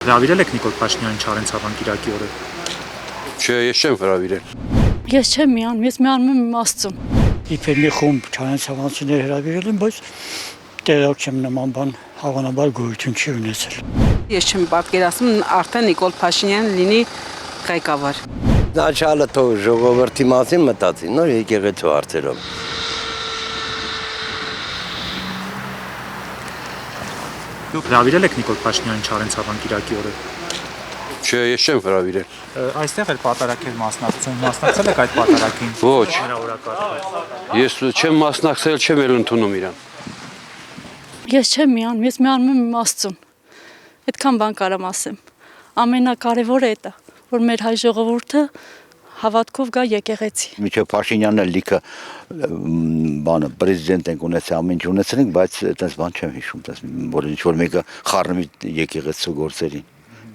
Հրավիրել եք Նիկոլ Փաշինյանին Չարենցավան կիրակի օրը։ Չէ, ես չեմ հրավիրել։ Ես չեմ միանում, ես միանում եմ Աստծուն։ Իբր մի խումբ Չարենցավանցիներ հրավիրել են, բայց տեղյակ չեմ նման բան հավանաբար գոյություն չի ունեցել։ Ես չեմ պատկերացնում արդեն Նիկոլ Փաշինյանը լինի ղեկավար։ Начало то ժողովրդի մասին մտածի, նոր եկեղեցու հարցերով։ Դուք հրավիրել եք Նիկոլ Փաշինյանին Չարենցավան կիրակի օրը։ Չէ, ես չեմ հրավիրել։ Այստեղ էր պատարագել մասնակցել եք այդ պատարագին։ Ոչ, Նրա օրակարգը։ ես չեմ մասնակցել, չեմ էլ ընդունում իրան։ Ես չեմ միանում, ես միանում եմ Աստծուն։ Այդքան բան կարամ ասեմ։ Ամենակարևորը դա, որ մեր հայ ժողովուրդը հավատքով գա եկեղեցի։ Միջև Փաշինյանը լիքը բանը պրեզիդենտ ենք ունեցել, ամեն ինչ ունեցել ենք, բայց այդպես բան չեմ հիշում, որ ինչ որ մեկը խառնվի եկեղեցու գործերին։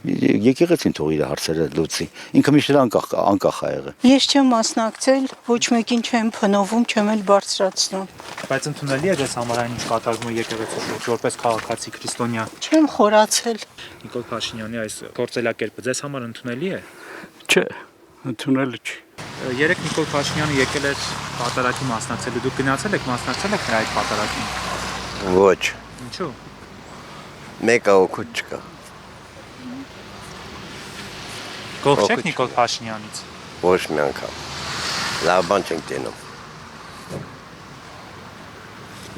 Եկեղեցին թող իր հարցերը լուծի։ Ինքը միշտ անկախ ա եղել։ Ես չեմ մասնակցել, ոչ մեկին չեմ փնովում, չեմ էլ բարձրացնում։ Բայց ընդունելի է ձեզ համար այն ինչ կատարվում է եկեղեցու շուրջ որպես քաղաքացի քրիստոնյա։ Չեմ խորացել։ Նիկոլ Փաշինյանի այս գործելակերպը ձեզ համար ընդունելի է։ Չէ, ընդունելի չի։ Երեք Նիկոլ Փաշինյանը եկել էր պատարագի մասնակցելու։ Դուք գնացել եք մասնակցել եք նրա այդ պատարագին։ Ոչ, Ինչու։ մեկը օգուտ չկա։ Գող չեք Նիկոլ Փաշինյանից։ Ոչ մի անգամ։ Լավ բան չենք տենում։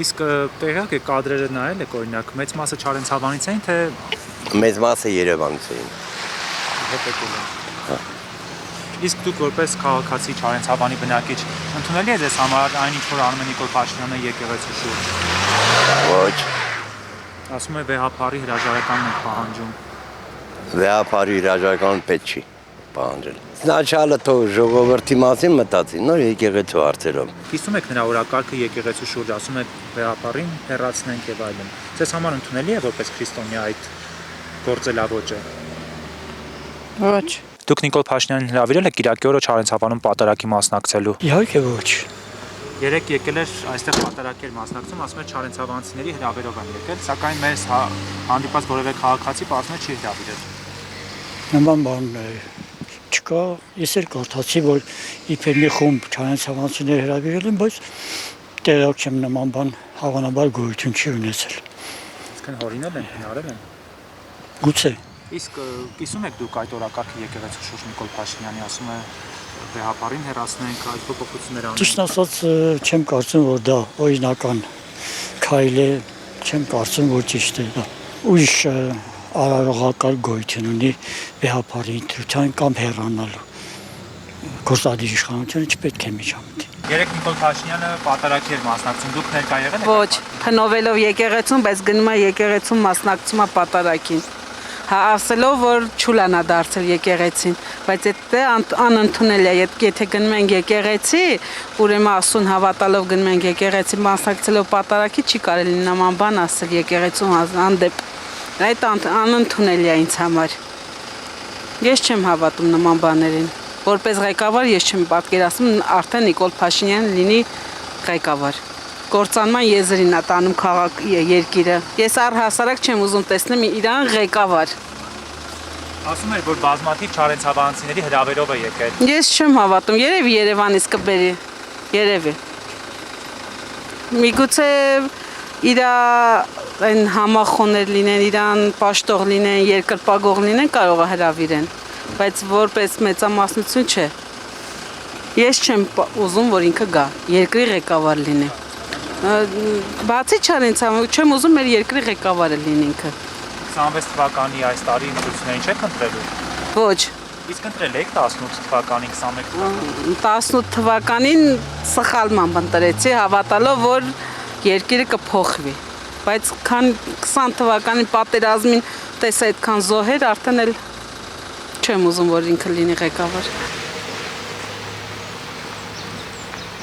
Իսկ տեղյակ եք կադրերը նայել եք օրինակ մեծ մասը Չարենցավանից էին թե Մեծ մասը Երևանից էին։ հետ եկել են։ Իսկ դուք որպես քաղաքացի Չարենցավանի բնակիչ ընդունելի է ձեզ համար այն ինչ որ անում է Նիկոլ Փաշինյանը եկեղեցու շուրջ։ Ոչ, Ասում է վեհապարի հրաժարականն եք պահանջում։ վեհապարի հրաժարական պետք չի պահանջել։ Начало то ժողովրդի մասին մտածի, նոր եկեղեցու հարցերով։ Կիսում եք նրա օրակարգը եկեղեցու շուրջ, ասում եք վեհապարին հեռացնենք եւ այլն։ Ձեզ համար ընդունելի է որպես քրիստոնյա այդ գործելավոճը։ Ոչ։ Դուք Նիկոլ Փաշինյանին հրավիրել եք կիրակի օրը Չարենցավանում պատարագի մասնակցելու։ Իհարկե ոչ։ Երեք եկել էր այստեղ պատարագի մասնակցում, ասում է Չարենցավանցիների հրավերով են եկել, սակայն մեզ հանդիպած որևէ քաղաքացի ասում է չի հրավիրել։ Նման բան չկա։ Ես էլ կարդացի, որ իբր մի խումբ Չարենցավանցիներ հրավիրել են, բայց տեղյակ չեմ նման բան հավանաբար գոյություն չի ունեցել։ Իսկն հորինել են, հնարել են։ Գուցե։ Իսկ կիսում եք դուք այդ օրակարգը եկեղեցու շուրջ Նիկոլ Փաշինյանի, ասում է վեհապարին հեռացնենք, այդ փոփոխությունները անենք։ Ճիշտ ասած չեմ կարծում, որ դա օրինական քայլ է, չեմ կարծում, որ ճիշտ է դա։ Ուրիշ արարողակարգ գոյություն ունի վեհապարի ընտրության կամ հեռանալու։ Գործադիր իշխանությունը չպետք է միջամտի։ Երեք Նիկոլ Փաշինյանը պատարագի էր մասնակցում, դուք ներկա եղել եք։ Ոչ, փնովելով եկեղեցուն, բայց գնում է եկեղեցուն մասնակցում է պատարագին։ Հա ասելով որ չուլանա դարձել եկեղեցին, բայց դա անընդունել է, եթե գնում ենք եկեղեցի, ուրեմն ասուն հավատալով գնում ենք եկեղեցի մասնակցելով պատարագի չի կարելի նման բան ասել եկեղեցու հանդեպ։ Այդ անընդունել է ինձ համար։ Ես չեմ հավատում նման բաներին։ Որպես ղեկավար ես չեմ պատկերացնում արդեն Նիկոլ Փաշինյանը լինի ղեկավար։ Գործանման եզրին է տանում քաղաք երկիրը։ Ես առհասարակ չեմ ուզում տեսնել իրան ղեկավար։ Ասում էր, որ բազմաթիվ Չարենցավանցիների հրավերով է եկել։ Ես չեմ հավատում, երևի Երևանից կբերի։ Երևի։ Միգուցե իր այն համախոհներ լինեն, իրան պաշտող լինեն, երկրպագող լինեն, կարող է հրավիրեն, բայց որպես մեծամասնություն չէ։ Ես չեմ ուզում, որ ինքը գա, երկրի ղեկավար լինի։ Բացի Չարենցավան, չեմ ուզում մեր երկրի ղեկավարը լինի ինքը։ 26 թվականի այս տարի ընտրություններին չեք ընտրելու։ Ոչ։ Իսկ ընտրել եք 18 թվականի, 21 թվականի։ 18 թվականին սխալմամբ ընտրեցի, հավատալով, որ երկիրը կփոխվի։ Բայց քան 20 թվականի պատերազմին տեսա այդքան զոհեր, արդեն էլ չեմ ուզում, որ ինքը լինի ղեկավար։